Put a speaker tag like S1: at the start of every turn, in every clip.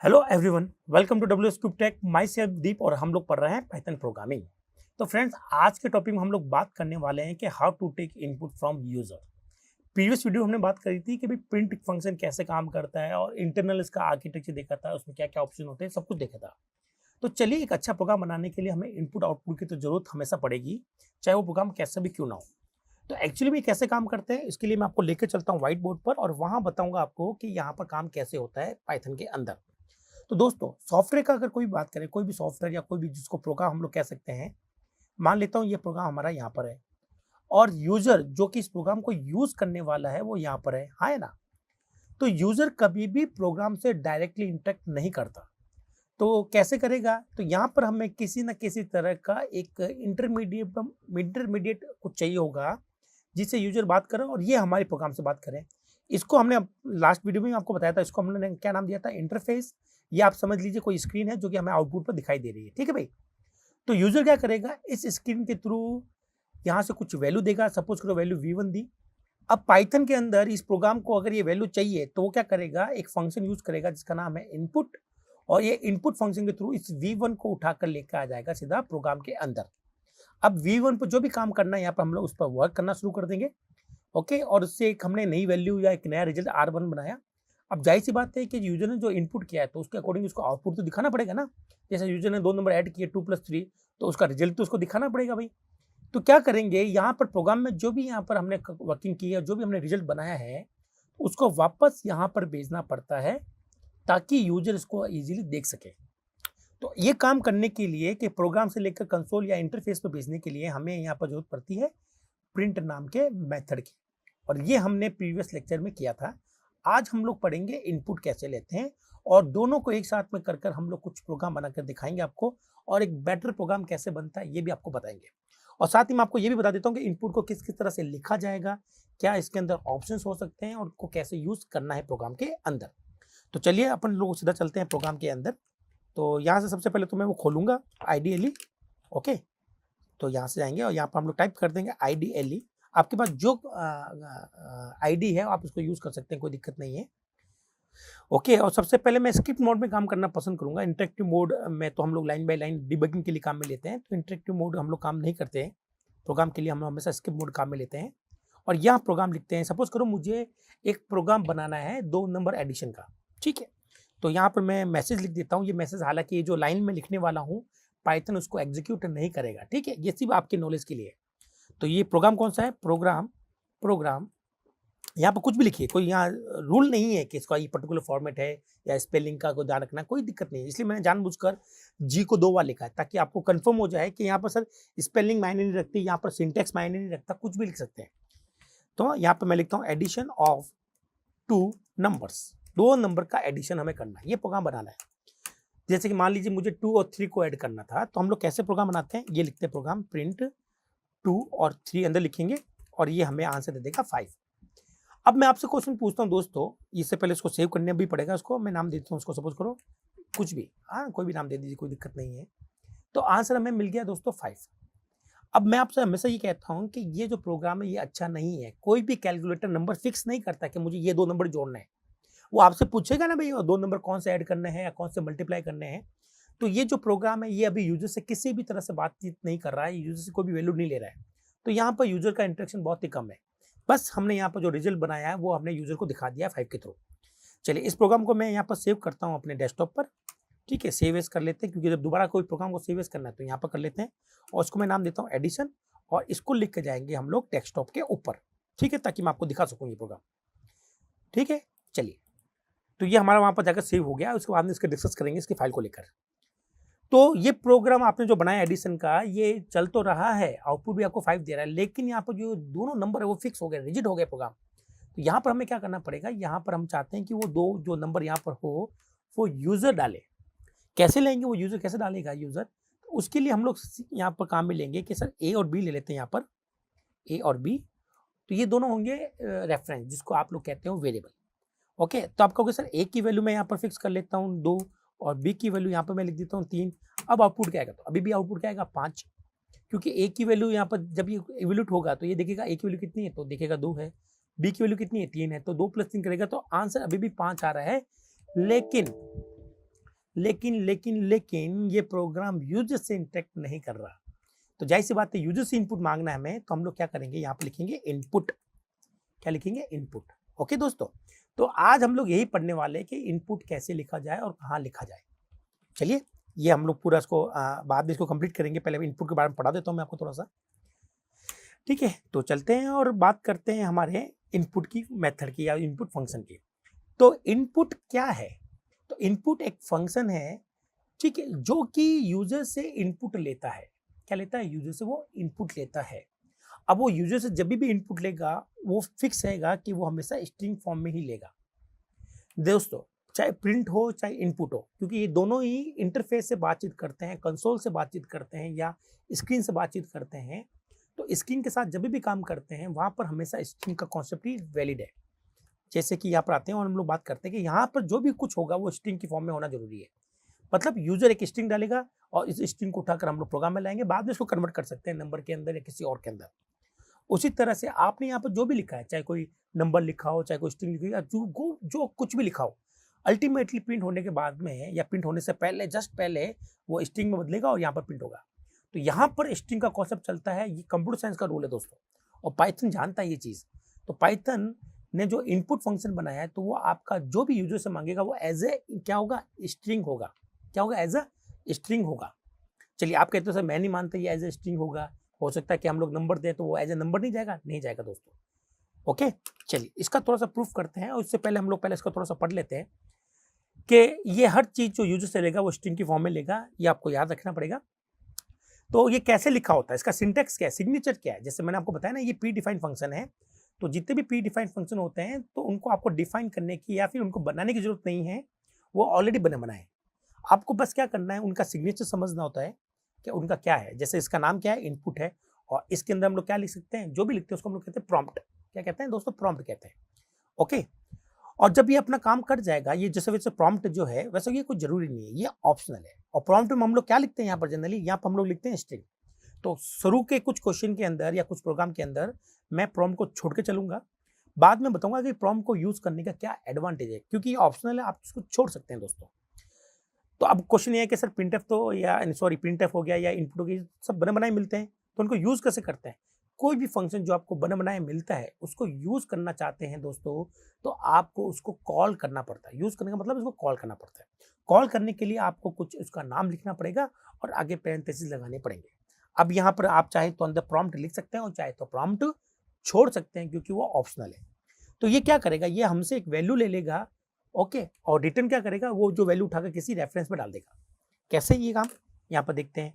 S1: Hello everyone, welcome to W S cube tech. Myself Deep और हम लोग पढ़ रहे हैं पाइथन प्रोग्रामिंग। तो फ्रेंड्स, आज के टॉपिक में हम लोग बात करने वाले हैं कि how to take input from user. Previous video हमने बात करी थी कि भाई प्रिंट फंक्शन कैसे काम करता है और इंटरनल इसका आर्किटेक्चर देखा था, उसमें क्या क्या ऑप्शन होते हैं, सब कुछ देखा था। तो चलिए, एक अच्छा प्रोग्राम बनाने के लिए हमें इनपुट आउटपुट की तो जरूरत हमेशा पड़ेगी, चाहे वो प्रोग्राम कैसा भी क्यों ना हो। तो एक्चुअली में कैसे काम करते हैं, इसके लिए मैं आपको लेकर चलता हूँ व्हाइट बोर्ड पर और वहां बताऊंगा आपको कि यहाँ पर काम कैसे होता है पाइथन के अंदर। तो दोस्तों, सॉफ्टवेयर का अगर कोई बात करें, कोई भी सॉफ्टवेयर या कोई भी जिसको प्रोग्राम हम लोग कह सकते हैं, मान लेता हूँ ये प्रोग्राम हमारा यहाँ पर है और यूजर जो कि इस प्रोग्राम को यूज करने वाला है वो यहाँ पर है, हाँ है ना। तो यूजर कभी भी प्रोग्राम से डायरेक्टली इंटरेक्ट नहीं करता। तो कैसे करेगा? तो यहाँ पर हमें किसी न किसी तरह का एक इंटरमीडिएट कुछ चाहिए होगा जिससे यूजर बात करे और ये हमारे प्रोग्राम से बात करें। इसको हमने लास्ट वीडियो में आपको बताया था, इसको हमने क्या नाम दिया था? इंटरफेस। ये आप समझ लीजिए कोई स्क्रीन है जो कि हमें आउटपुट पर दिखाई दे रही है, ठीक है भाई। तो यूजर क्या करेगा, इस स्क्रीन के थ्रू यहाँ से कुछ वैल्यू देगा। सपोज करो वैल्यू V1 दी। अब पाइथन के अंदर इस प्रोग्राम को अगर ये वैल्यू चाहिए तो वो क्या करेगा, एक फंक्शन यूज करेगा जिसका नाम है इनपुट, और ये इनपुट फंक्शन के थ्रू इस V1 को उठाकर लेकर आ जाएगा सीधा प्रोग्राम के अंदर। अब V1 पर जो भी काम करना है यहाँ पर हम लोग उस पर वर्क करना शुरू कर देंगे। ओके, और उससे एक हमने नई वैल्यू या एक नया रिजल्ट R1 बनाया। अब जाहिर सी बात है कि यूजर ने जो इनपुट किया है तो उसके अकॉर्डिंग उसको आउटपुट तो दिखाना पड़ेगा ना। जैसे यूजर ने 2 नंबर ऐड किए 2 + 3, तो उसका रिजल्ट तो उसको दिखाना पड़ेगा भाई। तो क्या करेंगे, यहाँ पर प्रोग्राम में जो भी यहाँ पर हमने वर्किंग की है, जो भी हमने रिजल्ट बनाया है, उसको वापस यहाँ पर भेजना पड़ता है ताकि यूजर इसको इजीली देख सके। तो ये काम करने के लिए कि प्रोग्राम से लेकर कंसोल या इंटरफेस पर भेजने के लिए हमें यहाँ पर जरूरत पड़ती है प्रिंट नाम के मेथड की, और ये हमने प्रीवियस लेक्चर में किया था। आज हम लोग पढ़ेंगे इनपुट कैसे लेते हैं और दोनों को एक साथ में कर कर हम लोग कुछ प्रोग्राम बनाकर दिखाएंगे आपको, और एक बेटर प्रोग्राम कैसे बनता है ये भी आपको बताएंगे। और साथ ही मैं आपको ये भी बता देता हूँ कि इनपुट को किस किस तरह से लिखा जाएगा, क्या इसके अंदर ऑप्शंस हो सकते हैं और उनको कैसे यूज करना है प्रोग्राम के अंदर। तो चलिए अपन लोग सीधा चलते हैं प्रोग्राम के अंदर। तो यहाँ से सबसे पहले तो मैं वो खोलूंगा आइडियली। ओके, तो यहाँ से जाएंगे और यहाँ पर हम लोग टाइप कर देंगे आइडियली। आपके पास जो आईडी है आप उसको यूज कर सकते हैं, कोई दिक्कत नहीं है। ओके, और सबसे पहले मैं स्क्रिप्ट मोड में काम करना पसंद करूंगा। इंटरेक्टिव मोड में तो हम लोग लाइन बाय लाइन डिबगिंग के लिए काम में लेते हैं, तो इंटरेक्टिव मोड हम लोग काम नहीं करते हैं। प्रोग्राम के लिए हम हमेशा स्क्रिप्ट मोड काम में लेते हैं और यहाँ प्रोग्राम लिखते हैं। सपोज करो मुझे एक प्रोग्राम बनाना है 2 नंबर एडिशन का, ठीक है। तो यहाँ पर मैं मैसेज लिख देता हूँ। ये मैसेज हालांकि ये जो लाइन में लिखने वाला हूँ पाइथन उसको एग्जीक्यूट नहीं करेगा, ठीक है। ये सिर्फ आपके नॉलेज के लिए। तो ये प्रोग्राम कौन सा है? प्रोग्राम यहाँ पर कुछ भी लिखिए, कोई यहाँ रूल नहीं है कि इसका ये पर्टिकुलर फॉर्मेट है या स्पेलिंग का कोई ध्यान रखना, कोई दिक्कत नहीं है। इसलिए मैंने जानबूझकर जी को 2 बार लिखा है ताकि आपको कंफर्म हो जाए कि यहाँ पर सर स्पेलिंग मायने नहीं रखती, यहाँ पर सिंटेक्स मायने नहीं रखता, कुछ भी लिख सकते हैं। तो यहाँ पर मैं लिखता हूँ एडिशन ऑफ 2 नंबर्स, 2 नंबर का एडिशन हमें करना है, ये प्रोग्राम बनाना है। जैसे कि मान लीजिए मुझे 2 और 3 को ऐड करना था, तो हम लोग कैसे प्रोग्राम बनाते हैं, ये लिखते हैं प्रोग्राम प्रिंट 2 और 3 अंदर लिखेंगे और ये हमें आंसर दे देगा 5। अब मैं आपसे क्वेश्चन पूछता हूँ दोस्तों, इससे पहले इसको सेव करने भी पड़ेगा। उसको मैं नाम देता हूँ, उसको सपोज करो कुछ भी, हाँ कोई भी नाम दे दीजिए, कोई दिक्कत नहीं है। तो आंसर हमें मिल गया दोस्तों 5। अब मैं आपसे हमेशा ये कहता हूँ कि ये जो प्रोग्राम है ये अच्छा नहीं है। कोई भी कैलकुलेटर नंबर फिक्स नहीं करता कि मुझे ये 2 नंबर जोड़ना है। वो आपसे पूछेगा ना भाई 2 नंबर कौन से ऐड करने हैं या कौन से मल्टीप्लाई करने हैं। तो ये जो प्रोग्राम है ये अभी यूजर से किसी भी तरह से बातचीत नहीं कर रहा है, यूजर से कोई भी वैल्यू नहीं ले रहा है। तो यहाँ पर यूजर का इंटरेक्शन बहुत ही कम है। बस हमने यहाँ पर जो रिजल्ट बनाया है वो हमने यूजर को दिखा दिया 5 के थ्रू। चलिए, इस प्रोग्राम को मैं यहाँ पर सेव करता हूँ अपने डेस्कटॉप पर, ठीक है। सेव एज कर लेते हैं क्योंकि जब दोबारा कोई प्रोग्राम को सेव एज करना है तो यहाँ पर कर लेते हैं, और उसको मैं नाम देता हूँ एडिशन, और इसको लिख के जाएंगे हम लोग डेस्कटॉप के ऊपर, ठीक है, ताकि मैं आपको दिखा सकूँ ये प्रोग्राम, ठीक है। चलिए, तो ये हमारा वहाँ पर जाकर सेव हो गया। उसके बाद में इसके डिस्कस करेंगे इसकी फाइल को लेकर। तो ये प्रोग्राम आपने जो बनाया एडिशन का, ये चल तो रहा है, आउटपुट भी आपको 5 दे रहा है, लेकिन यहाँ पर जो दोनों नंबर है वो फिक्स हो गए, रिजिड हो गए प्रोग्राम। तो यहाँ पर हमें क्या करना पड़ेगा, यहाँ पर हम चाहते हैं कि वो 2 जो नंबर यहाँ पर हो वो यूजर डाले। कैसे लेंगे वो यूजर, कैसे डालेगा यूजर? तो उसके लिए हम लोग यहाँ पर काम में लेंगे कि सर ए और बी ले लेते हैं। यहाँ पर ए और बी, तो ये दोनों होंगे रेफरेंस, जिसको आप लोग कहते हो वेरिएबल। ओके, तो आप कहोगे सर ए की वैल्यू मैं यहाँ पर फिक्स कर लेता हूँ 2 और बी की वैल्यू यहाँ पर मैं लिख देता हूँ 3। अब आउटपुट क्या आएगा? तो अभी भी आउटपुट क्या आएगा? 5, क्योंकि ए की वैल्यू यहाँ पर जब ये इवैल्यूएट होगा तो ये देखेगा ए की वैल्यू कितनी है, तो देखेगा 2 है। बी की वैल्यू कितनी है? 3 है, तो 2 + 3 करेगा तो आंसर अभी भी 5 आ रहा है। लेकिन लेकिन ये प्रोग्राम यूजर से इंटरेक्ट नहीं कर रहा। तो जाहिर सी बात है, यूजर से इनपुट मांगना है हमें, तो हम लोग क्या करेंगे, यहाँ पे लिखेंगे इनपुट। क्या लिखेंगे? इनपुट। ओके दोस्तों, तो आज हम लोग यही पढ़ने वाले हैं कि इनपुट कैसे लिखा जाए और कहाँ लिखा जाए। चलिए, ये हम लोग पूरा इसको बाद में इसको कंप्लीट करेंगे। पहले इनपुट के बारे में पढ़ा देता हूँ मैं आपको थोड़ा सा। ठीक है, तो चलते हैं और बात करते हैं हमारे इनपुट की मेथड की या इनपुट फंक्शन की। तो इनपुट क्या है? तो इनपुट एक फंक्शन है, ठीक है, जो कि यूजर से इनपुट लेता है। क्या लेता है? यूजर से वो इनपुट लेता है। अब वो यूजर से जब भी इनपुट लेगा, वो फिक्स रहेगा कि वो हमेशा स्ट्रिंग फॉर्म में ही लेगा दोस्तों, चाहे प्रिंट हो चाहे इनपुट हो, क्योंकि ये दोनों ही इंटरफेस से बातचीत करते हैं, कंसोल से बातचीत करते हैं या स्क्रीन से बातचीत करते हैं। तो स्क्रीन के साथ जब भी काम करते हैं, वहां पर हमेशा स्ट्रिंग का कॉन्सेप्ट ही वैलिड है। जैसे कि यहाँ पर आते हैं और हम लोग बात करते हैं कि यहाँ पर जो भी कुछ होगा वो स्ट्रिंग की फॉर्म में होना जरूरी है। मतलब यूजर एक स्ट्रिंग डालेगा और इस स्ट्रिंग को उठाकर हम लोग प्रोग्राम में लाएंगे, बाद में इसको कन्वर्ट कर सकते हैं नंबर के अंदर या किसी और के अंदर। उसी तरह से आपने यहाँ पर जो भी लिखा है, चाहे कोई नंबर लिखा हो, चाहे कोई स्ट्रिंग लिखी हो, या जो कुछ भी लिखा हो, अल्टीमेटली प्रिंट होने के बाद में या प्रिंट होने से पहले, जस्ट पहले वो स्ट्रिंग में बदलेगा और यहाँ पर प्रिंट होगा। तो यहाँ पर स्ट्रिंग का कॉन्सेप्ट चलता है। ये कंप्यूटर साइंस का रूल है दोस्तों, और पाइथन जानता है ये चीज। तो पाइथन ने जो इनपुट फंक्शन बनाया है, तो वो आपका जो भी यूजर से मांगेगा वो एज ए क्या होगा? स्ट्रिंग होगा। क्या होगा? एज ए स्ट्रिंग होगा। चलिए, आप कहते हो सर मैं नहीं मानता ये एज ए स्ट्रिंग होगा, हो सकता है कि हम लोग नंबर दें तो वो एज ए नंबर नहीं जाएगा। नहीं जाएगा दोस्तों। ओके, चलिए इसका थोड़ा सा प्रूफ करते हैं, और इससे पहले हम लोग पहले इसको थोड़ा सा पढ़ लेते हैं कि ये हर चीज जो यूजर से लेगा वो स्ट्रिंग की फॉर्म में लेगा। ये आपको याद रखना पड़ेगा। तो ये कैसे लिखा होता है, इसका सिंटेक्स क्या है, सिग्नेचर क्या है? जैसे मैंने आपको बताया ना, ये प्री डिफाइंड फंक्शन है। तो जितने भी प्री डिफाइंड फंक्शन होते हैं, तो उनको आपको डिफाइन करने की या फिर उनको बनाने की जरूरत नहीं है, वो ऑलरेडी बने बनाए। आपको बस क्या करना है, उनका सिग्नेचर समझना होता है कि उनका क्या है। जैसे इसका नाम क्या है? इनपुट है, और इसके अंदर हम लोग क्या लिख सकते हैं? जो भी लिखते हैं उसको हम लोग कहते हैं प्रॉम्प्ट। क्या कहते हैं दोस्तों? प्रॉम्प्ट कहते हैं। ओके, और जब ये अपना काम कर जाएगा, ये जैसे वैसे प्रॉम्प्ट जो है, वैसे ये कुछ जरूरी नहीं है, ये ऑप्शनल है। और प्रॉम्प्ट में हम लोग क्या लिखते हैं यहाँ पर? जनरली यहाँ पर हम लोग लिखते हैं स्ट्रिंग। तो शुरू के कुछ क्वेश्चन के अंदर या कुछ प्रोग्राम के अंदर मैं प्रॉम्प्ट को छोड़ के चलूंगा, बाद में बताऊंगा कि प्रॉम्प्ट को यूज करने का क्या एडवांटेज है, क्योंकि ये ऑप्शनल है, आप इसको छोड़ सकते हैं दोस्तों। तो अब क्वेश्चन ये है कि सर प्रिंटफ तो या सॉरी प्रिंटफ हो गया या इनपुट हो गया, सब बने बनाए मिलते हैं, तो उनको यूज कैसे करते हैं? कोई भी फंक्शन जो आपको बने बनाए मिलता है, उसको यूज करना चाहते हैं दोस्तों, तो आपको उसको कॉल करना पड़ता है। यूज करने का मतलब इसको कॉल करना पड़ता है। कॉल करने के लिए आपको कुछ उसका नाम लिखना पड़ेगा और आगे पैरेंथेसिस लगाने पड़ेंगे। अब यहाँ पर आप चाहे तो अंदर प्रॉम्प्ट लिख सकते हैं और चाहे तो प्रॉम्प्ट छोड़ सकते हैं, क्योंकि वो ऑप्शनल है। तो ये क्या करेगा? ये हमसे एक वैल्यू ले लेगा, ओके, और रिटर्न क्या करेगा? वो जो वैल्यू उठाकर किसी रेफरेंस में डाल देगा। कैसे ये काम, यहाँ पर देखते हैं।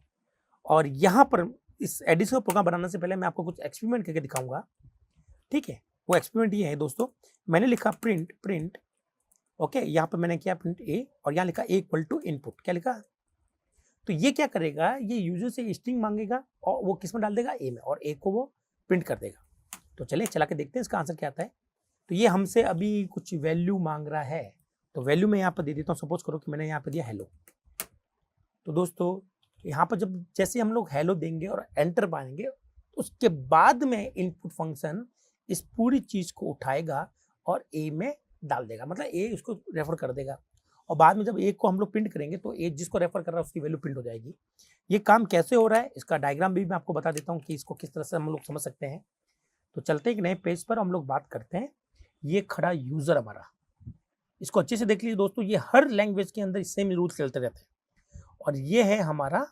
S1: और यहाँ पर इस एडिशनल प्रोग्राम बनाने से पहले मैं आपको कुछ एक्सपेरिमेंट करके दिखाऊंगा। ठीक है, वो एक्सपेरिमेंट ये है दोस्तों, मैंने लिखा प्रिंट ओके, यहाँ पर मैंने किया प्रिंट ए, और यहाँ लिखा ए इक्वल टू इनपुट। क्या लिखा? तो ये क्या करेगा? ये यूजर से स्ट्रिंग मांगेगा और वो किस में डाल देगा? ए में, और ए को वो प्रिंट कर देगा। तो चलिए चला के देखते हैं इसका आंसर क्या आता है। तो ये हमसे अभी कुछ वैल्यू मांग रहा है, तो वैल्यू मैं यहाँ पर दे देता हूँ। सपोज करो कि मैंने यहाँ पर दिया हेलो। तो दोस्तों यहाँ पर जब जैसे हम लोग हेलो देंगे और एंटर पाएंगे, उसके बाद में इनपुट फंक्शन इस पूरी चीज को उठाएगा और ए में डाल देगा, मतलब ए उसको रेफर कर देगा। और बाद में जब ए को हम लोग प्रिंट करेंगे, तो ए जिसको रेफर कर रहा है उसकी वैल्यू प्रिंट हो जाएगी। ये काम कैसे हो रहा है, इसका डायग्राम भी मैं आपको बता देता हूँ कि इसको किस तरह से हम लोग समझ सकते हैं। तो चलते हैं एक नए पेज पर, हम लोग बात करते हैं। ये खड़ा यूजर हमारा, इसको अच्छे से देख लीजिए दोस्तों, ये हर लैंग्वेज के अंदर सेम रूल चलते रहते हैं। और ये है हमारा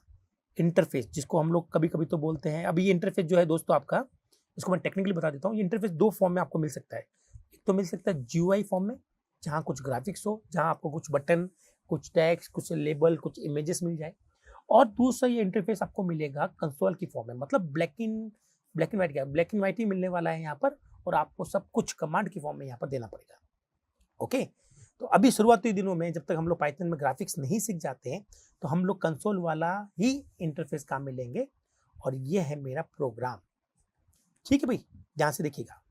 S1: इंटरफेस, जिसको हम लोग कभी कभी तो बोलते हैं। अभी ये इंटरफेस जो है दोस्तों आपका, इसको मैं टेक्निकली बता देता हूँ। ये इंटरफेस दो फॉर्म में आपको मिल सकता है। एक तो मिल सकता है जीयूआई फॉर्म में, जहाँ कुछ ग्राफिक्स हो, जहाँ आपको कुछ बटन, कुछ टैक्स, कुछ लेबल, कुछ इमेजेस मिल जाए। और दूसरा ये इंटरफेस आपको मिलेगा कंसोल की फॉर्म में, मतलब ब्लैक एंड व्हाइट, क्या ब्लैक एंड व्हाइट ही मिलने वाला है यहाँ पर, और आपको सब कुछ कमांड की फॉर्म में यहाँ पर देना पड़ेगा। ओके, तो अभी शुरुआती दिनों में जब तक हम लोग पाइथन में ग्राफिक्स नहीं सीख जाते हैं, तो हम लोग कंसोल वाला ही इंटरफेस काम में लेंगे। और ये है मेरा प्रोग्राम। ठीक है भाई, ध्यान से देखिएगा।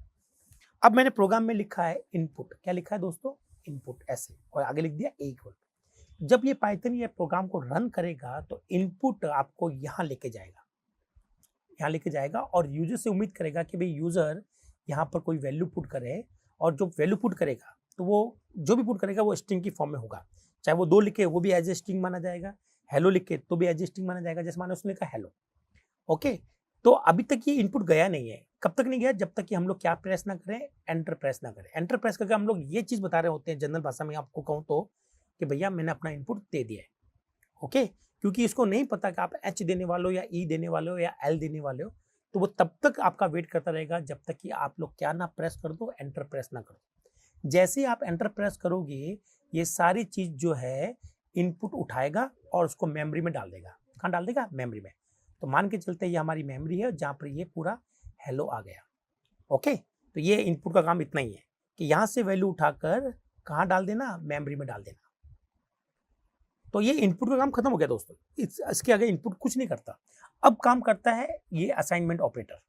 S1: अब मैंने प्रोग्राम में लिखा है इनपुट। क्या लिखा है दोस्तों? इनपुट, ऐसे, और आगे लिख दिया ए इक्वल। जब ये पाइथन ये प्रोग्राम को रन करेगा, तो इनपुट आपको यहाँ लेके जाएगा, यहाँ लेके जाएगा, और यूजर से उम्मीद करेगा कि भाई यूजर यहाँ पर कोई वैल्यू पुट करे, और जो वैल्यू पुट करेगा, तो वो जो भी पुट करेगा वो स्ट्रिंग की फॉर्म में होगा। चाहे वो 2 लिखे वो भी एज ए स्ट्रिंग माना जाएगा, हेलो लिखे तो भी एज ए स्ट्रिंग माना जाएगा, जैसे माने उसने लिखा हेलो। ओके, तो अभी तक ये इनपुट गया नहीं है। कब तक नहीं गया? जब तक कि हम लोग क्या प्रेस ना करें, एंटर प्रेस ना करें। एंटर प्रेस करके हम लोग ये चीज बता रहे होते हैं जनरल भाषा में आपको कहूँ तो, कि भैया मैंने अपना इनपुट दे दिया है। ओके, क्योंकि इसको नहीं पता कि आप एच देने वाले हो या ई देने वाले हो या एल देने वाले हो, तो वो तब तक आपका वेट करता रहेगा जब तक कि आप लोग क्या ना प्रेस कर दो, एंटर प्रेस ना करो। जैसे ही आप एंटर प्रेस करोगे, ये सारी चीज जो है इनपुट उठाएगा और उसको मेमोरी में डाल देगा। कहाँ डाल देगा? मेमोरी में। तो मान के चलते ये हमारी मेमोरी है जहाँ पर ये पूरा हेलो आ गया। ओके, तो ये इनपुट का काम इतना ही है कि यहाँ से वैल्यू उठाकर कहाँ डाल देना? मेमोरी में डाल देना। तो ये इनपुट का काम खत्म हो गया दोस्तों। इसके आगे इनपुट कुछ नहीं करता। अब काम करता है ये असाइनमेंट ऑपरेटर।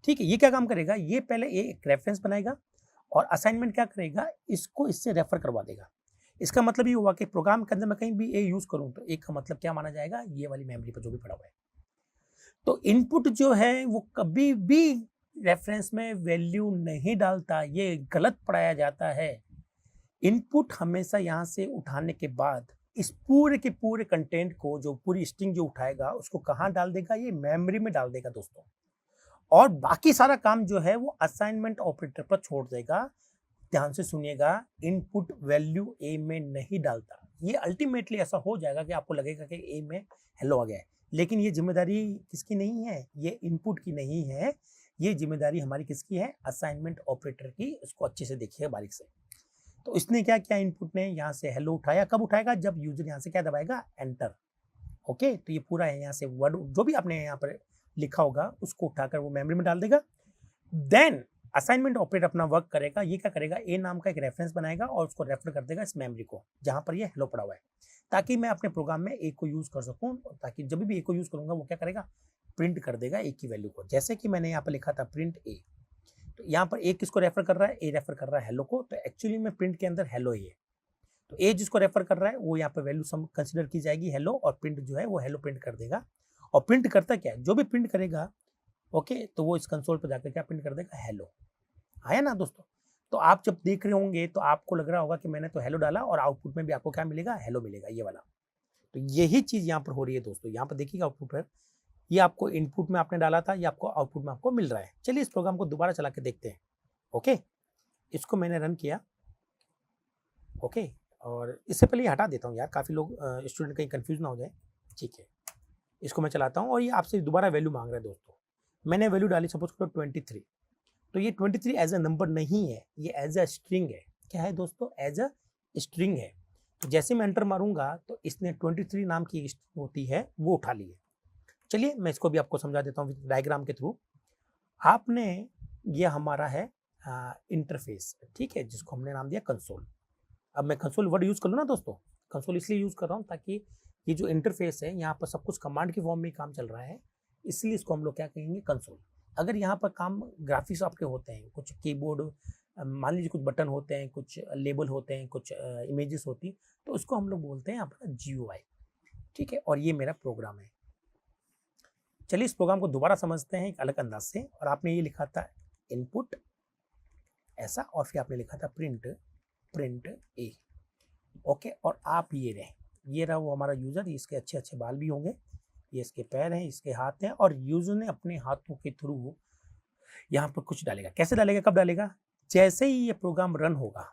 S1: ठीक है, ये क्या काम करेगा? ये पहले एक रेफरेंस बनाएगा और असाइनमेंट क्या करेगा? इसको इससे रेफर करवा देगा। इसका मतलब ये हुआ कि प्रोग्राम के अंदर मैं कहीं भी ए यूज करूं तो एक का मतलब क्या माना जाएगा? ये वाली मेमोरी पर जो भी पड़ा हुआ है। तो इनपुट जो है वो कभी भी रेफरेंस में वैल्यू नहीं डालता, ये गलत पढ़ाया जाता है। इनपुट हमेशा यहां से उठाने के बाद इस पूरे के पूरे कंटेंट को, जो पूरी स्ट्रिंग जो उठाएगा उसको कहां डाल देगा? ये मेमोरी में डाल देगा दोस्तों। और बाकी सारा काम जो है वो असाइनमेंट ऑपरेटर पर छोड़ देगा। ध्यान से सुनिएगा, इनपुट वैल्यू ए में नहीं डालता। ये अल्टीमेटली ऐसा हो जाएगा कि आपको लगेगा कि ए में हेलो आ गया है, लेकिन ये जिम्मेदारी किसकी नहीं है? ये इनपुट की नहीं है, ये जिम्मेदारी हमारी किसकी है? असाइनमेंट ऑपरेटर की। इसको अच्छे से देखिए बारीक से। तो इसने क्या किया? इनपुट ने यहाँ से हेलो उठाया। कब उठाएगा? जब यूजर यहाँ से क्या दबाएगा? एंटर। ओके, तो ये पूरा है यहाँ से वर्ड जो भी आपने यहाँ पर लिखा होगा उसको उठाकर वो मेमोरी में डाल देगा। देन असाइनमेंट ऑपरेटर अपना वर्क करेगा। ये क्या करेगा? ए नाम का एक रेफरेंस बनाएगा और उसको रेफर कर देगा इस मेमोरी को जहां पर ये हेलो पड़ा हुआ है, ताकि मैं अपने प्रोग्राम में ए को यूज कर सकूं। ताकि जब भी ए को यूज करूंगा वो क्या करेगा? प्रिंट कर देगा ए की वैल्यू को। जैसे कि मैंने यहाँ पर लिखा था प्रिंट ए, तो यहाँ पर ए किसको रेफर कर रहा है? ए रेफर कर रहा है हेलो को। तो एक्चुअली में प्रिंट के अंदर हेलो ही है, तो ए जिसको रेफर कर रहा है वो यहाँ पर वैल्यू सम कंसिडर की जाएगी हेलो, और प्रिंट जो है वो हेलो प्रिंट कर देगा। और प्रिंट करता क्या है? जो भी प्रिंट करेगा ओके, तो वो इस कंसोल पर जाकर क्या प्रिंट कर देगा? हेलो। आया ना दोस्तों? तो आप जब देख रहे होंगे तो आपको लग रहा होगा कि मैंने तो हेलो डाला और आउटपुट में भी आपको क्या मिलेगा? हेलो मिलेगा, ये वाला। तो यही चीज यहाँ पर हो रही है दोस्तों। यहाँ पर देखिएगा आउटपुट पर, ये आपको इनपुट में आपने डाला था, ये आपको आउटपुट में आपको मिल रहा है। चलिए इस प्रोग्राम को दोबारा चला के देखते हैं। ओके, इसको मैंने रन किया। ओके, और इससे पहले हटा देता हूँ यार, काफी लोग स्टूडेंट कहीं कंफ्यूज ना हो जाए। ठीक है, इसको मैं चलाता हूँ और ये आपसे दोबारा वैल्यू मांग रहा है दोस्तों। मैंने वैल्यू डाली सपोज करो 23, तो ये 23 एज अ नंबर नहीं है, ये एज अ स्ट्रिंग है। क्या है दोस्तों? एज अ स्ट्रिंग है। तो जैसे मैं एंटर मारूंगा तो इसने 23 नाम की स्ट्रिंग होती है वो उठा ली है। चलिए मैं इसको भी आपको समझा देता हूँ डायग्राम के थ्रू। आपने, ये हमारा है इंटरफेस, ठीक है, जिसको हमने नाम दिया कंसोल। अब मैं कंसोल वर्ड यूज कर लूँ ना दोस्तों, कंसोल इसलिए यूज कर रहा हूँ ताकि ये जो इंटरफेस है यहाँ पर सब कुछ कमांड की फॉर्म में काम चल रहा है, इसलिए इसको हम लोग क्या कहेंगे? कंसोल। अगर यहाँ पर काम ग्राफिक्स आपके होते हैं, कुछ कीबोर्ड, मान लीजिए कुछ बटन होते हैं, कुछ लेबल होते हैं, कुछ इमेजेस होती, तो उसको हम लोग बोलते हैं अपना GUI। ठीक है, और ये मेरा प्रोग्राम है। चलिए इस प्रोग्राम को दोबारा समझते हैं एक अलग अंदाज से। और आपने ये लिखा था इनपुट ऐसा, और फिर आपने लिखा था प्रिंट ए। ओके, और आप ये रहा वो हमारा यूजर। इसके अच्छे अच्छे बाल भी होंगे, ये इसके पैर हैं, इसके हाथ हैं, और यूजर ने अपने हाथों के थ्रू यहाँ पर कुछ डालेगा। कैसे डालेगा? कब डालेगा? जैसे ही ये प्रोग्राम रन होगा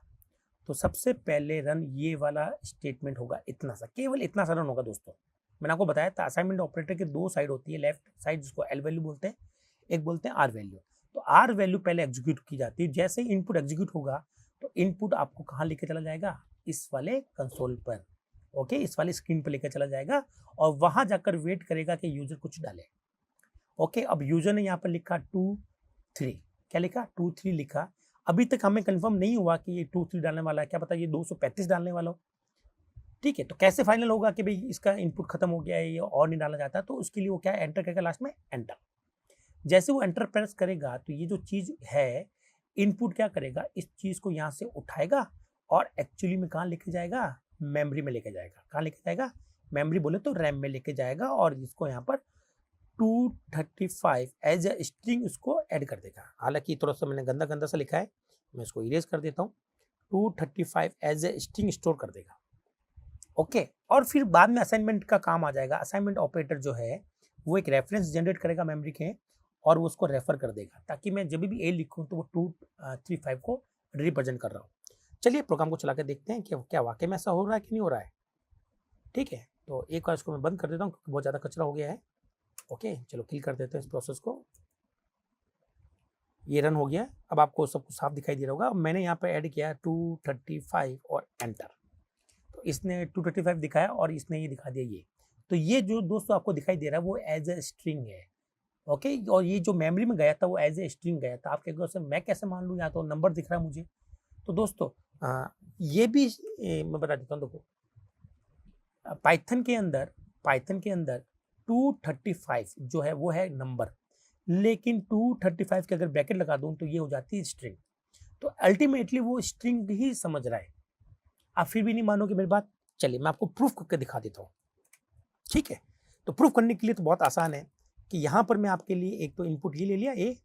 S1: तो सबसे पहले रन ये वाला स्टेटमेंट होगा, इतना सा, केवल इतना सा रन होगा दोस्तों। मैंने आपको बताया था असाइनमेंट ऑपरेटर की 2 साइड होती है, लेफ्ट साइड जिसको एल वैल्यू बोलते हैं, एक बोलते हैं आर वैल्यू। तो आर वैल्यू पहले एग्जीक्यूट की जाती है। जैसे ही इनपुट एग्जीक्यूट होगा तो इनपुट आपको कहाँ लेके चला जाएगा? इस वाले कंसोल पर। ओके, इस वाली स्क्रीन पर लेकर चला जाएगा और वहां जाकर वेट करेगा कि यूजर कुछ डाले। ओके, अब यूजर ने यहाँ पर लिखा 2 3, क्या लिखा? 2 3 लिखा। अभी तक हमें कंफर्म नहीं हुआ कि ये 2 3 डालने वाला है, क्या पता ये 235 डालने वाला हो। ठीक है, तो कैसे फाइनल होगा कि भाई इसका इनपुट खत्म हो गया है, ये और नहीं डाला जाता? तो उसके लिए वो क्या एंटर करेगा लास्ट में? एंटर। जैसे वो एंटर प्रेस करेगा तो ये जो चीज है इनपुट क्या करेगा? इस चीज को यहाँ से उठाएगा और एक्चुअली में कहाँ लेके जाएगा? मेमोरी में लेके जाएगा। कहाँ लेके जाएगा? मेमोरी बोले तो रैम में लेके जाएगा, और इसको यहाँ पर 235 एज अ स्ट्रिंग उसको ऐड कर देगा। हालांकि थोड़ा सा मैंने गंदा गंदा सा लिखा है, मैं इसको इरेज कर देता हूँ। 235 एज अ स्ट्रिंग स्टोर कर देगा। ओके। और फिर बाद में असाइनमेंट का काम आ जाएगा। असाइनमेंट ऑपरेटर जो है वो एक रेफरेंस जनरेट करेगा मेमोरी के और वो उसको रेफर कर देगा, ताकि मैं जब भी ए लिखूं तो वो 235 को रिप्रेजेंट कर रहा हूँ। चलिए प्रोग्राम को चला के देखते हैं कि क्या वाकई में ऐसा हो रहा है कि नहीं हो रहा है। ठीक है, तो एक बार इसको मैं बंद कर देता हूँ क्योंकि बहुत ज़्यादा कचरा हो गया है। ओके, चलो किल कर देते हैं इस प्रोसेस को। ये रन हो गया। अब आपको सब कुछ साफ दिखाई दे रहा होगा। मैंने यहाँ पे ऐड किया 235 और एंटर, तो इसने 235 दिखाया और इसने ये दिखा दिया ये। तो ये जो दोस्तों आपको दिखाई दे रहा है वो एज ए स्ट्रिंग है। ओके, और ये जो मेमोरी में गया था वो एज ए स्ट्रिंग गया था। आप कहेंगे सर मैं कैसे मान लूँ, या तो नंबर दिख रहा है मुझे। तो दोस्तों ये भी मैं बता देता हूँ। देखो पाइथन के अंदर 235 जो है वो है नंबर, लेकिन 235 के अगर ब्रैकेट लगा दूं तो ये हो जाती है स्ट्रिंग। तो अल्टीमेटली वो स्ट्रिंग ही समझ रहा है। आप फिर भी नहीं मानोगे मेरी बात। चलिए मैं आपको प्रूफ करके दिखा देता हूँ। ठीक है, तो प्रूफ करने के लिए तो बहुत आसान है कि यहाँ पर मैं आपके लिए एक तो इनपुट ये ले लिया ए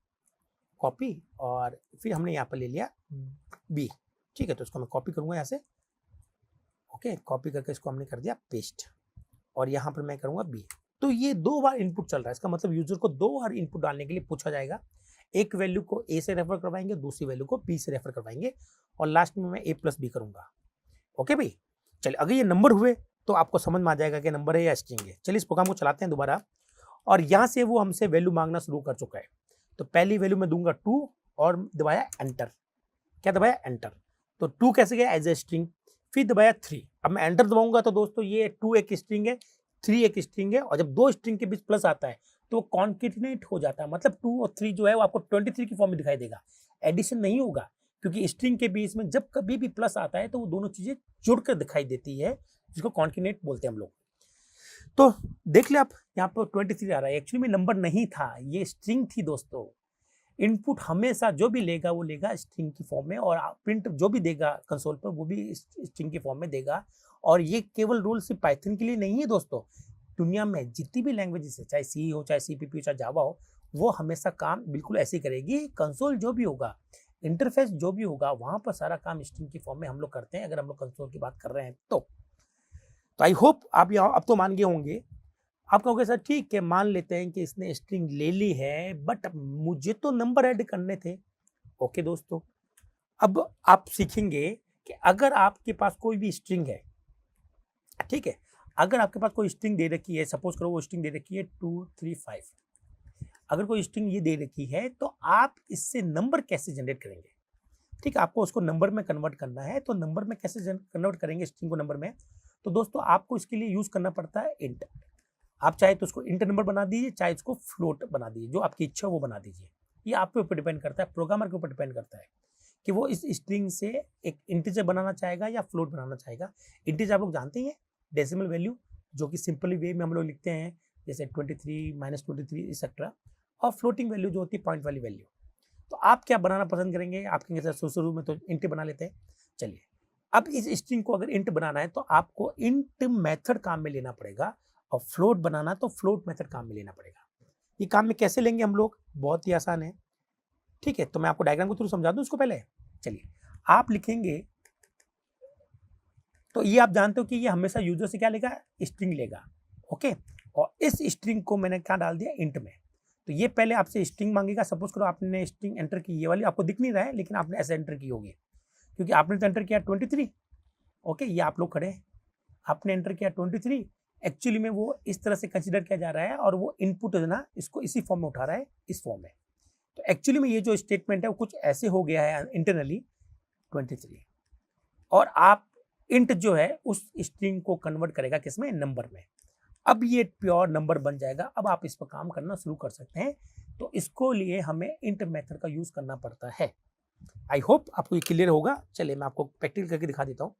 S1: कॉपी, और फिर हमने यहाँ पर ले लिया बी। ठीक है, तो इसको मैं कॉपी करूंगा यहाँ से। ओके, कॉपी करके इसको हमने कर दिया पेस्ट, और यहाँ पर मैं करूंगा बी। तो ये 2 बार इनपुट चल रहा है। इसका मतलब यूजर को 2 बार इनपुट डालने के लिए पूछा जाएगा। एक वैल्यू को ए से रेफर करवाएंगे, दूसरी वैल्यू को बी से रेफर करवाएंगे, और लास्ट में मैं ए प्लस बी करूंगा। ओके भाई, चलिए अगर ये नंबर हुए तो आपको समझ में आ जाएगा कि नंबर है या स्ट्रिंग है। चलिए इस प्रोग्राम को चलाते हैं दोबारा, और यहाँ से वो हमसे वैल्यू मांगना शुरू कर चुका है। तो पहली वैल्यू मैं दूंगा 2 और दबाया एंटर। क्या दबाया? एंटर। तो 2 कैसे गया? As a string. फिर दबाया 3। अब मैं एंटर दबाऊंगा तो दोस्तों ये 2 एक स्ट्रिंग है, 3 एक स्ट्रिंग है, और जब 2 स्ट्रिंग के बीच प्लस आता है तो कॉन्केटिनेट हो जाता है। मतलब 2 और 3 जो है वो आपको 23 की फॉर्म में दिखाई देगा, एडिशन नहीं होगा, क्योंकि स्ट्रिंग के बीच में जब कभी भी प्लस आता है तो वो दोनों चीजें जुड़कर दिखाई देती है, जिसको कॉन्केटिनेट बोलते हैं हम लोग। तो देख ले आप, यहाँ पर 23 आ रहा है, एक्चुअली में नंबर नहीं था, ये स्ट्रिंग थी दोस्तों। इनपुट हमेशा जो भी लेगा वो लेगा स्ट्रिंग की फॉर्म में, और प्रिंट जो भी देगा कंसोल पर वो भी स्ट्रिंग की फॉर्म में देगा। और ये केवल रूल सिर्फ पाइथन के लिए नहीं है दोस्तों, दुनिया में जितनी भी लैंग्वेजेस है, चाहे सी हो, चाहे सीपीपी हो, चाहे जावा हो, वो हमेशा काम बिल्कुल ऐसे ही करेगी। कंसोल जो भी होगा, इंटरफेस जो भी होगा, वहां पर सारा काम स्ट्रिंग की फॉर्म में हम लोग करते हैं, अगर हम लोग कंसोल की बात कर रहे हैं तो आई होप आप यहाँ अब तो मान गए होंगे। आप कहोगे सर ठीक है, मान लेते हैं कि इसने स्ट्रिंग ले ली है, बट मुझे तो नंबर ऐड करने थे। ओके दोस्तों, अब आप सीखेंगे कि अगर आपके पास कोई भी स्ट्रिंग है, ठीक है, अगर आपके पास कोई स्ट्रिंग दे रखी है, सपोज करो वो स्ट्रिंग दे रखी है 235, अगर कोई स्ट्रिंग ये दे रखी है तो आप इससे नंबर कैसे जनरेट करेंगे? ठीक है, आपको उसको नंबर में कन्वर्ट करना है, तो नंबर में कैसे कन्वर्ट करेंगे स्ट्रिंग को नंबर में? तो दोस्तों आपको इसके लिए यूज करना पड़ता है इंट। आप चाहे तो उसको इंट नंबर बना दीजिए, चाहे इसको फ्लोट बना दीजिए, जो आपकी इच्छा वो बना दीजिए। ये आपके ऊपर डिपेंड करता है, प्रोग्रामर के ऊपर डिपेंड करता है कि वो इस स्ट्रिंग से एक इंटीजर बनाना चाहेगा या फ्लोट बनाना चाहेगा। इंटीजर आप लोग जानते हैं, डेसिमल वैल्यू, जो कि सिंपली वे में हम लोग लिखते हैं, जैसे 23 -23 एक्सेट्रा, और फ्लोटिंग वैल्यू जो होती है पॉइंट वाली वैल्यू। तो आप क्या बनाना पसंद करेंगे? आप कहेंगे सर शुरू में तो इंट बना लेते हैं। चलिए, अब इस स्ट्रिंग को अगर इंट बनाना है तो आपको इंट मेथड काम में लेना पड़ेगा, और फ्लोट बनाना तो फ्लोट मेथड काम में लेना पड़ेगा। ये काम में कैसे लेंगे हम लोग? बहुत ही आसान है। ठीक है, तो मैं आपको डायग्राम के थ्रू समझा दूं इसको पहले। चलिए, आप लिखेंगे, तो ये आप जानते हो कि ये हमेशा यूजर से क्या लेगा? स्ट्रिंग लेगा। ओके, और इस स्ट्रिंग को मैंने क्या डाल दिया? इंट में। तो ये पहले आपसे स्ट्रिंग मांगेगा। सपोज करो आपने स्ट्रिंग एंटर की, ये वाली आपको दिख नहीं रहा है, लेकिन आपने ऐसे एंटर की होगी, क्योंकि आपने तो एंटर किया 23। ओके, ये आप लोग खड़े हैं, आपने एंटर किया 23। एक्चुअली में वो इस तरह से कंसीडर किया जा रहा है, और वो इनपुट है ना, इसको इसी फॉर्म में उठा रहा है, इस फॉर्म में। तो एक्चुअली में ये जो स्टेटमेंट है वो कुछ ऐसे हो गया है इंटरनली 23, और आप इंट जो है उस स्ट्रिंग को कन्वर्ट करेगा किसमें? नंबर में। अब ये प्योर नंबर बन जाएगा। अब आप इस पर काम करना शुरू कर सकते हैं। तो इसको लिए हमें इंट मेथड का यूज करना पड़ता है। आई होप आपको ये क्लियर होगा। चलिए मैं आपको प्रैक्टिकल करके दिखा देता हूँ।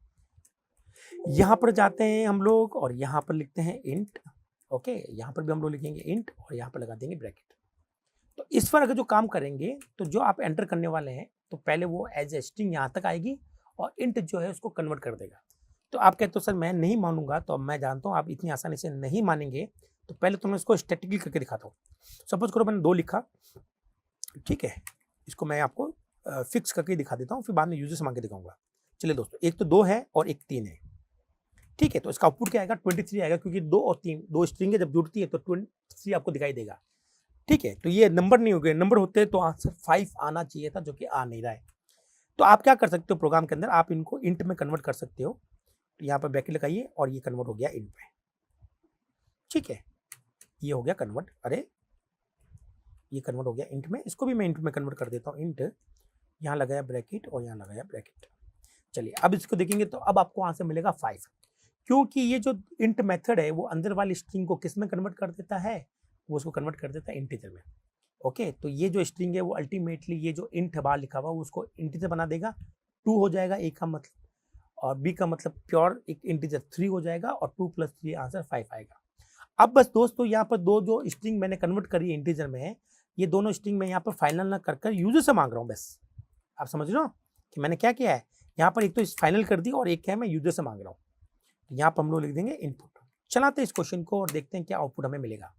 S1: यहाँ पर जाते हैं हम लोग, और यहाँ पर लिखते हैं इंट। ओके, यहाँ पर भी हम लोग लिखेंगे इंट, और यहाँ पर लगा देंगे ब्रैकेट। तो इस पर अगर जो काम करेंगे, तो जो आप एंटर करने वाले हैं, तो पहले वो एज ए स्ट्रिंग यहाँ तक आएगी, और इंट जो है उसको कन्वर्ट कर देगा। तो आप कहते हो सर मैं नहीं मानूंगा, तो मैं जानता हूँ आप इतनी आसानी से नहीं मानेंगे, तो पहले तो मैं इसको स्टैटिकली करके दिखाता हूँ। सपोज करो मैंने 2 लिखा, ठीक है, इसको मैं आपको फिक्स करके दिखा देता हूँ, फिर बाद में यूजर से मांग के दिखाऊंगा। चलिए दोस्तों, एक तो 2 है और एक 3 है। ठीक है, तो इसका आउटपुट क्या आएगा, 23 आएगा, क्योंकि 2 और 3 2 स्ट्रिंग जब जुड़ती है तो 23 आपको दिखाई देगा। ठीक है, तो ये नंबर नहीं हो गए, नंबर होते तो आंसर 5 आना चाहिए था, जो कि आ नहीं रहा है। तो आप क्या कर सकते हो प्रोग्राम के अंदर, आप इनको इंट में कन्वर्ट कर सकते हो। तो यहाँ पर ब्रैकेट लगाइए और ये कन्वर्ट हो गया इंट में। ठीक है, ये हो गया कन्वर्ट, अरे ये कन्वर्ट हो गया इंट में, इसको भी मैं इंट में कन्वर्ट कर देता हूँ। इंट यहाँ लगाया ब्रैकेट और यहाँ लगाया ब्रैकेट। चलिए अब इसको देखेंगे तो अब आपको आंसर मिलेगा 5, क्योंकि ये जो इंट मेथड है वो अंदर वाली स्ट्रिंग को किस में कन्वर्ट कर देता है, वो उसको कन्वर्ट कर देता है इंटीजर में। ओके, तो ये जो स्ट्रिंग है वो अल्टीमेटली ये जो इंट बाहर लिखा हुआ उसको इंटीजर बना देगा, 2 हो जाएगा ए का मतलब, और बी का मतलब प्योर एक इंटीजर 3 हो जाएगा, और 2 + 3 आंसर 5 आएगा। अब बस दोस्तों यहाँ पर दो जो स्ट्रिंग मैंने कन्वर्ट करी है इंटीजर में, ये दोनों स्ट्रिंग मैं यहाँ पर फाइनल ना कर यूजर से मांग रहा हूँ। बस आप समझ रहे हो कि मैंने क्या किया है, यहाँ पर एक तो फाइनल कर दी और एक क्या है मैं यूजर से मांग रहा हूँ। यहाँ पर हम लोग लिख देंगे इनपुट। चलाते हैं इस क्वेश्चन को और देखते हैं क्या आउटपुट हमें मिलेगा।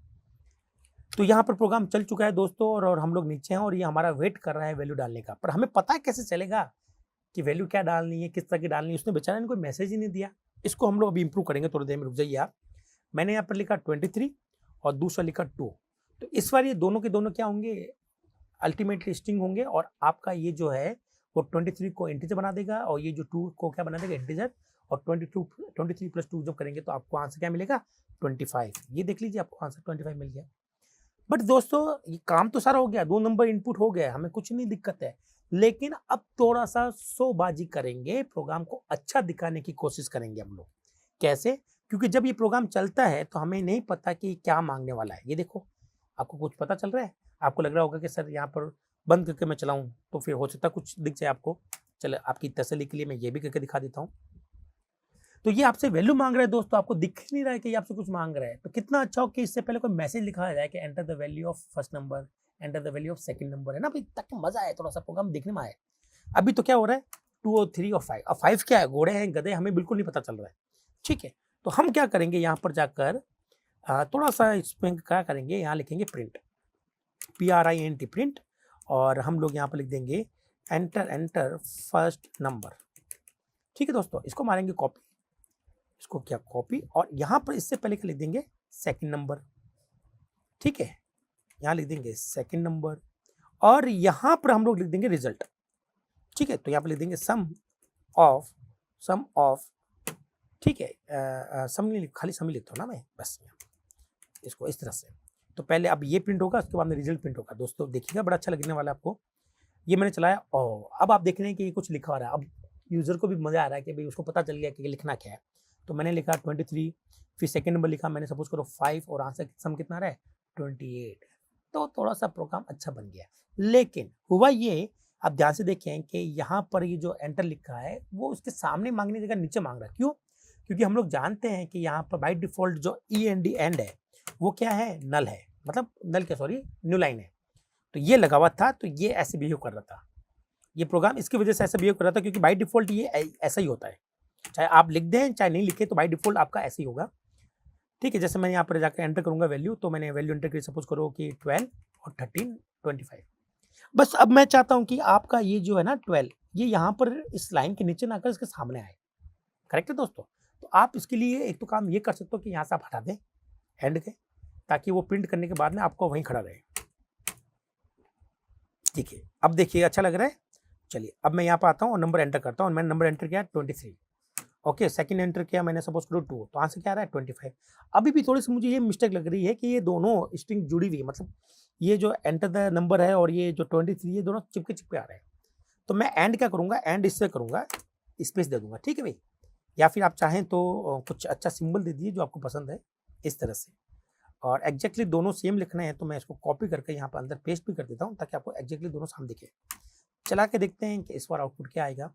S1: तो यहाँ पर प्रोग्राम चल चुका है दोस्तों, और हम लोग नीचे हैं और ये हमारा वेट कर रहा है वैल्यू डालने का, पर हमें पता है कैसे चलेगा कि वैल्यू क्या डालनी है, किस तरह की डालनी है। उसने बेचारा ने कोई मैसेज ही नहीं दिया। इसको हम लोग अभी इंप्रूव करेंगे, थोड़ी देर में रुक जाइए आप। मैंने यहाँ पर लिखा 23 और दूसरा लिखा 2, तो इस बार ये दोनों के दोनों क्या होंगे, अल्टीमेटली स्ट्रिंग होंगे, और आपका ये जो है वो 23 को इंटीजर बना देगा और ये जो 2 को क्या बना देगा, इंटीजर। और 23 + 2 जब करेंगे तो आपको आंसर क्या मिलेगा, 25। ये देख लीजिए आपको आंसर 25 मिल गया। बट दोस्तों ये काम तो सारा हो गया, 2 नंबर इनपुट हो गया, हमें कुछ नहीं दिक्कत है। लेकिन अब थोड़ा सा शोबाजी करेंगे, प्रोग्राम को अच्छा दिखाने की कोशिश करेंगे हम लोग। कैसे, क्योंकि जब ये प्रोग्राम चलता है तो हमें नहीं पता कि क्या मांगने वाला है। ये देखो, आपको कुछ पता चल रहा है, आपको लग रहा होगा कि सर यहाँ पर बंद करके मैं चलाऊं तो फिर हो सकता कुछ दिख जाए आपको। चलो आपकी तसल्ली के लिए मैं ये भी करके दिखा देता हूँ। तो ये आपसे वैल्यू मांग रहा है दोस्तों, आपको दिख नहीं रहा है कि ये आपसे कुछ मांग रहा है। तो कितना अच्छा हो कि इससे पहले कोई मैसेज लिखा जाए कि enter the value of first number, enter the value of second number, है ना भाई, ताकि मजा आए, थोड़ा सा प्रोग्राम देखने में आए। अभी तो क्या हो रहा है, 2 और 3 और 5, और 5 क्या है, घोड़े हैं गधे, हमें बिल्कुल नहीं पता चल रहा है। ठीक है, तो हम क्या करेंगे, यहाँ पर जाकर थोड़ा सा इसमें क्या करेंगे, यहाँ लिखेंगे प्रिंट, PRINT प्रिंट, और हम लोग यहाँ पर लिख देंगे एंटर फर्स्ट नंबर। ठीक है दोस्तों, इसको मारेंगे कॉपी, इसको क्या कॉपी, और यहाँ पर इससे पहले क्या लिख देंगे, सेकंड नंबर। ठीक है, यहाँ लिख देंगे सेकंड नंबर, और यहाँ पर हम लोग लिख देंगे रिजल्ट। ठीक है, तो यहाँ पर लिख देंगे सम ऑफ। ठीक है, सम नहीं, खाली सम ही लिखता हूँ ना मैं, बस इसको इस तरह से। तो पहले अब ये प्रिंट होगा, उसके बाद में रिजल्ट प्रिंट होगा। दोस्तों देखिएगा, बड़ा अच्छा लगने वाला है आपको। ये मैंने चलाया, अब आप देख रहे हैं कि ये कुछ लिखा आ रहा है। अब यूजर को भी मजा आ रहा है कि भाई उसको पता चल गया कि लिखना क्या है। तो मैंने लिखा 23, फिर सेकंड नंबर लिखा मैंने, सपोज करो 5, और आंसर सम कितना रहा है, 28। तो थोड़ा सा प्रोग्राम अच्छा बन गया। लेकिन हुआ ये, आप ध्यान से देखें कि यहाँ पर ये जो एंटर लिखा है वो उसके सामने मांगने की जगह नीचे मांग रहा है। क्यों, क्योंकि हम लोग जानते हैं कि यहाँ पर बाई डिफॉल्ट जो END एंड है वो क्या है, नल है, मतलब नल क्या, सॉरी न्यू लाइन है। तो ये लगा हुआ था, तो ये ऐसे बिहेव कर रहा था, ये प्रोग्राम इसकी वजह से ऐसा बिहेव कर रहा था, क्योंकि बाई डिफॉल्ट ये ऐसा ही होता है, चाहे आप लिख दें चाहे नहीं लिखे, तो बाई डिफॉल्ट आपका ऐसे ही होगा। ठीक है, जैसे मैं यहाँ पर जाकर एंटर करूंगा वैल्यू, तो मैंने वैल्यू एंटर करी, सपोज करो कि 12 और 13 25। बस अब मैं चाहता हूँ कि आपका ये जो है ना 12, ये यहाँ पर इस लाइन के नीचे ना आकर इसके सामने आए। करेक्ट है दोस्तों, तो आप इसके लिए एक तो काम ये कर सकते हो कि यहाँ से आप हटा दें एंड के, ताकि वो प्रिंट करने के बाद में आपको वहीं खड़ा रहे। ठीक है, अब देखिए अच्छा लग रहा है। चलिए अब मैं यहाँ पर आता हूँ और नंबर एंटर करता हूँ, मैंने नंबर एंटर किया 23। ओके, सेकंड एंटर किया मैंने, सपोज करो 2, तो आंसर क्या आ रहा है 25। अभी भी थोड़ी सी मुझे ये मिस्टेक लग रही है कि ये दोनों स्ट्रिंग जुड़ी हुई है, मतलब ये जो एंटर द नंबर है और ये जो 23, ये दोनों चिपके चिपके आ रहे हैं। तो मैं एंड क्या करूँगा, एंड इससे करूँगा, स्पेस दे दूंगा। ठीक है भाई, या फिर आप चाहें तो कुछ अच्छा सिंबल दे दीजिए जो आपको पसंद है, इस तरह से। और एग्जैक्टली दोनों सेम लिखना है, तो मैं इसको कॉपी करके यहाँ पर अंदर पेस्ट भी कर देता हूँ, ताकि आपको एग्जैक्टली दोनों सामने दिखे। चला के देखते हैं कि इस बार आउटपुट क्या आएगा।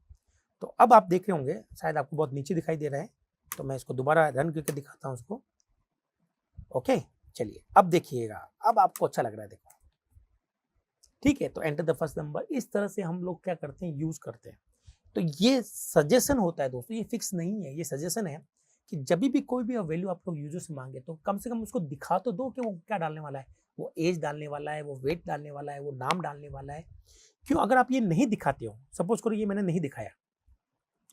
S1: तो अब आप देख रहे होंगे, शायद आपको बहुत नीचे दिखाई दे रहा है, तो मैं इसको दोबारा रन करके दिखाता हूँ उसको। ओके, चलिए अब देखिएगा, अब आपको अच्छा लग रहा है, देखो। ठीक है, तो एंटर द फर्स्ट नंबर, इस तरह से हम लोग क्या करते हैं, यूज करते हैं। तो ये सजेशन होता है दोस्तों, ये फिक्स नहीं है, ये सजेशन है कि जब भी कोई भी वैल्यू आप लोग यूजर से मांगे तो कम से कम उसको दिखा तो दो कि वो क्या डालने वाला है, वो एज डालने वाला है, वो वेट डालने वाला है, वो नाम डालने वाला है। क्यों, अगर आप ये नहीं दिखाते हो, सपोज करो ये मैंने नहीं दिखाया,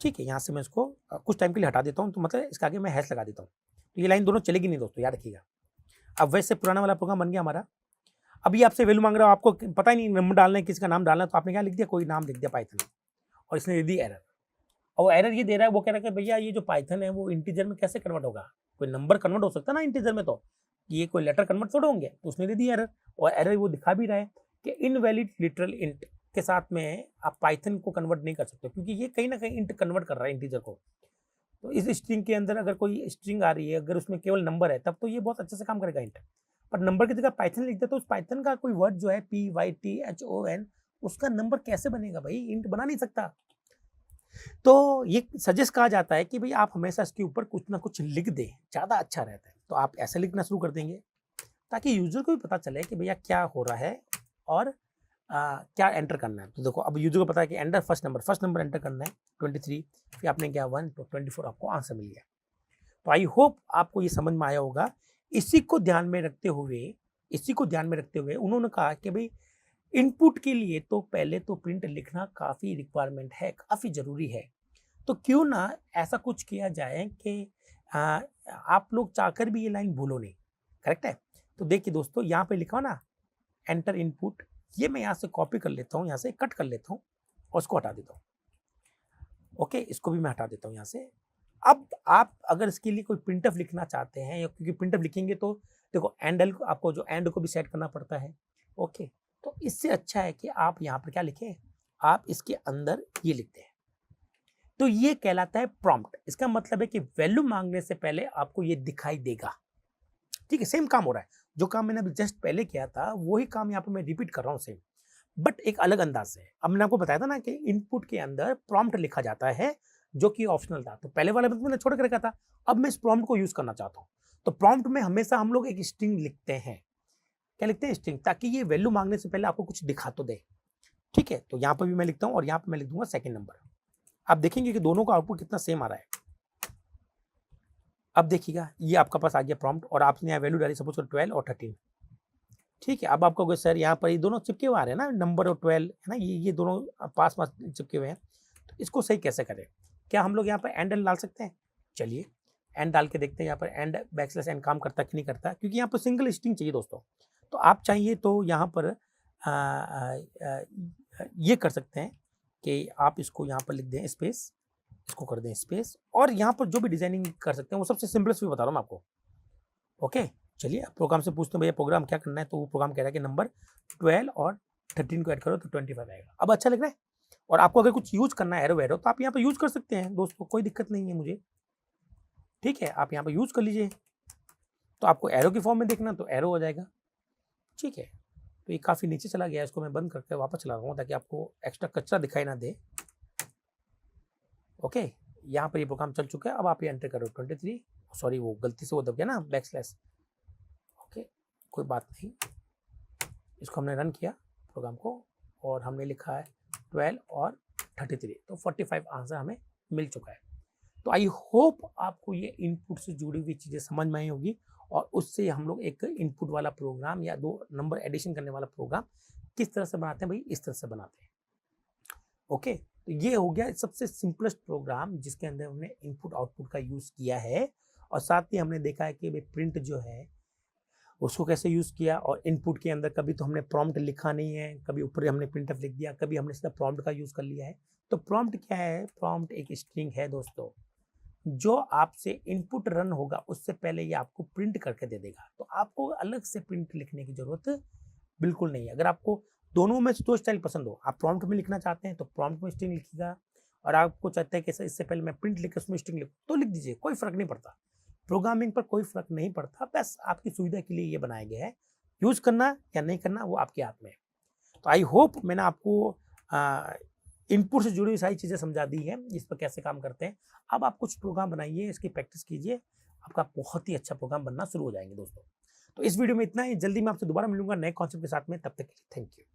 S1: ठीक है, यहाँ से मैं इसको कुछ टाइम के लिए हटा देता हूँ, तो मतलब इसके आगे मैं हैश लगा देता हूँ। तो ये लाइन दोनों चलेगी नहीं दोस्तों, याद रखिएगा। अब वैसे पुराना वाला प्रोग्राम बन गया हमारा। अभी आपसे वैल्यू मांग रहा हो, आपको पता ही नहीं नंबर डालना है, किसका नाम डालना है, तो आपने क्या लिख दिया, कोई नाम लिख दिया पाइथन, और इसने दे दी एरर। और एरर ये दे रहा है, वो कह रहा है कि भैया ये जो पाइथन है वो इंटीजर में कैसे कन्वर्ट होगा, कोई नंबर कन्वर्ट हो सकता है ना इंटीजर में, तो ये कोई लेटर कन्वर्ट थोड़े होंगे, तो उसने दे दी एरर। और एरर वो दिखा भी रहा है कि इनवैलिड लिटरल इंट के साथ में आप पाइथन को कन्वर्ट नहीं कर सकते, क्योंकि ये कहीं ना कहीं इंट कन्वर्ट कर रहा है इंटीजर को। तो इस स्ट्रिंग के अंदर अगर कोई स्ट्रिंग आ रही है, अगर उसमें केवल नंबर है, तब तो ये बहुत अच्छे से काम करेगा इंट। पर नंबर की जगह पाइथन लिख दे तो उस पाइथन का कोई वर्ड जो है PYTHON, उसका नंबर कैसे बनेगा भाई, इंट बना नहीं सकता। तो ये सजेस्ट कहा जाता है कि भाई आप हमेशा इसके ऊपर कुछ ना कुछ लिख दें, ज़्यादा अच्छा रहता है। तो आप ऐसे लिखना शुरू कर देंगे ताकि यूजर को भी पता चले कि भैया क्या हो रहा है और क्या एंटर करना है। तो देखो अब यूजर को पता है कि एंटर फर्स्ट नंबर एंटर करना है 23, फिर आपने क्या 1, तो 24 आपको आंसर मिल गया। तो आई होप आपको ये समझ में आया होगा। इसी को ध्यान में रखते हुए उन्होंने कहा कि भाई इनपुट के लिए तो पहले तो प्रिंट लिखना काफ़ी रिक्वायरमेंट है, काफ़ी ज़रूरी है। तो क्यों ना ऐसा कुछ किया जाए कि आप लोग चाहकर भी ये लाइन भूलो नहीं। करेक्ट है? तो देखिए दोस्तों, यहाँ पे लिखा हो ना एंटर इनपुट, ये मैं यहाँ से कॉपी कर लेता हूँ, यहाँ से कट कर लेता हूँ और उसको हटा देता हूँ। ओके, इसको भी मैं हटा देता हूँ यहाँ से। अब आप अगर इसके लिए कोई प्रिंटफ लिखना चाहते हैं, या क्योंकि प्रिंटफ लिखेंगे तो देखो एंड आपको जो एंड को भी सेट करना पड़ता है। ओके, तो इससे अच्छा है कि आप यहाँ पर क्या लिखें, आप इसके अंदर ये लिखते हैं। तो ये कहलाता है प्रॉम्प्ट। इसका मतलब है कि वैल्यू मांगने से पहले आपको ये दिखाई देगा। ठीक है, सेम काम हो रहा है, जो काम मैंने अभी जस्ट पहले किया था वही काम यहाँ पे मैं रिपीट कर रहा हूँ सेम, बट एक अलग अंदाज से। अब मैंने आपको बताया था ना कि इनपुट के अंदर प्रॉम्प्ट लिखा जाता है, जो कि ऑप्शनल था। तो पहले वाले में मैंने छोड़ कर रखा था, अब मैं इस प्रॉम्प्ट को यूज करना चाहता हूँ। तो प्रॉम्प्ट में हमेशा हम लोग एक स्ट्रिंग लिखते हैं। क्या लिखते हैं? स्ट्रिंग, ताकि ये वैल्यू मांगने से पहले आपको कुछ दिखा तो दे। ठीक है, तो यहाँ पर भी मैं लिखता हूँ और यहाँ पर मैं लिख दूंगा सेकेंड नंबर। आप देखेंगे कि दोनों का आउटपुट कितना सेम आ रहा है। अब देखिएगा, ये आपका पास आ गया प्रॉम्प्ट, और आपने यहाँ वैल्यू डाली सपोज 12 और 13। ठीक है, अब आपका कहोगे सर यहाँ पर ये दोनों चिपके हुए आ रहे हैं ना, नंबर और 12 है ना, ये दोनों पास पास चिपके हुए हैं, तो इसको सही कैसे करें? क्या हम लोग यहाँ पर एंड डाल सकते हैं? चलिए एंड डाल के देखते हैं यहाँ पर एंड बैकस्लैश एंड काम करता कि नहीं करता, क्योंकि यहाँ पर सिंगल स्ट्रिंग चाहिए दोस्तों। तो आप चाहिए तो यहाँ पर ये कर सकते हैं कि आप इसको यहाँ पर लिख दें स्पेस, इसको कर दें स्पेस, और यहाँ पर जो भी डिजाइनिंग कर सकते हैं वो सबसे सिंपलेस्ट भी बता रहा हूँ मैं आपको। ओके, चलिए अब प्रोग्राम से पूछते हैं भैया प्रोग्राम क्या करना है, तो वो प्रोग्राम कह रहा है कि नंबर 12 और 13 को ऐड करो तो 25 आएगा। अब अच्छा लग रहा है? और आपको अगर कुछ यूज करना है एरो वैरो, तो आप यहाँ पर यूज कर सकते हैं दोस्तों, कोई दिक्कत नहीं है मुझे। ठीक है, आप यहाँ पर यूज कर लीजिए। तो आपको एरो की फॉर्म में देखना तो एरो हो जाएगा। ठीक है, तो ये काफ़ी नीचे चला गया, इसको मैं बंद करके वापस चला रहा हूँ ताकि आपको एक्स्ट्रा कचरा दिखाई ना दे। ओके, यहाँ पर ये प्रोग्राम चल चुका है। अब आप ये एंटर करो 23, सॉरी वो गलती से वो दब गया ना बैकस्लैश। ओके, कोई बात नहीं, इसको हमने रन किया प्रोग्राम को, और हमने लिखा है 12 और 33, तो 45 आंसर हमें मिल चुका है। तो आई होप आपको ये इनपुट से जुड़ी हुई चीज़ें समझ में आई होगी, और उससे हम लोग एक इनपुट वाला प्रोग्राम या 2 नंबर एडिशन करने वाला प्रोग्राम किस तरह से बनाते हैं भाई, इस तरह से बनाते हैं। ओके, तो ये हो गया सबसे सिंपलेस्ट प्रोग्राम जिसके अंदर हमने इनपुट आउटपुट का यूज़ किया है, और साथ ही हमने देखा है कि भाई प्रिंट जो है उसको कैसे यूज़ किया। और इनपुट के अंदर कभी तो हमने प्रॉम्प्ट लिखा नहीं है, कभी ऊपर हमने प्रिंटफ लिख दिया, कभी हमने सीधा प्रॉम्प्ट का यूज़ कर लिया है। तो प्रॉम्प्ट क्या है? प्रॉम्प्ट एक स्ट्रिंग है दोस्तों, जो आपसे इनपुट रन होगा उससे पहले ये आपको प्रिंट करके दे देगा। तो आपको अलग से प्रिंट लिखने की जरूरत बिल्कुल नहीं है। अगर आपको दोनों में से 2 स्टाइल पसंद हो, आप प्रॉम्प्ट में लिखना चाहते हैं तो प्रॉम्प्ट में स्ट्रिंग लिखिएगा, और आपको चाहते हैं कि इससे पहले मैं प्रिंट लिख के उसमें स्ट्रिंग लिखूं तो लिख दीजिए, कोई फर्क नहीं पड़ता। प्रोग्रामिंग पर कोई फर्क नहीं पड़ता, बस आपकी सुविधा के लिए ये बनाया गया है। यूज करना या नहीं करना वो आपके हाथ में है। तो आई होप मैंने आपको इनपुट से जुड़ी हुई सारी चीज़ें समझा दी है, इस पर कैसे काम करते हैं। अब आप कुछ प्रोग्राम बनाइए, इसकी प्रैक्टिस कीजिए, आपका बहुत ही अच्छा प्रोग्राम बनना शुरू हो जाएंगे दोस्तों। तो इस वीडियो में इतना ही, जल्दी मैं आपसे दोबारा मिलूंगा नए कॉन्सेप्ट के साथ में, तब तक के लिए थैंक यू।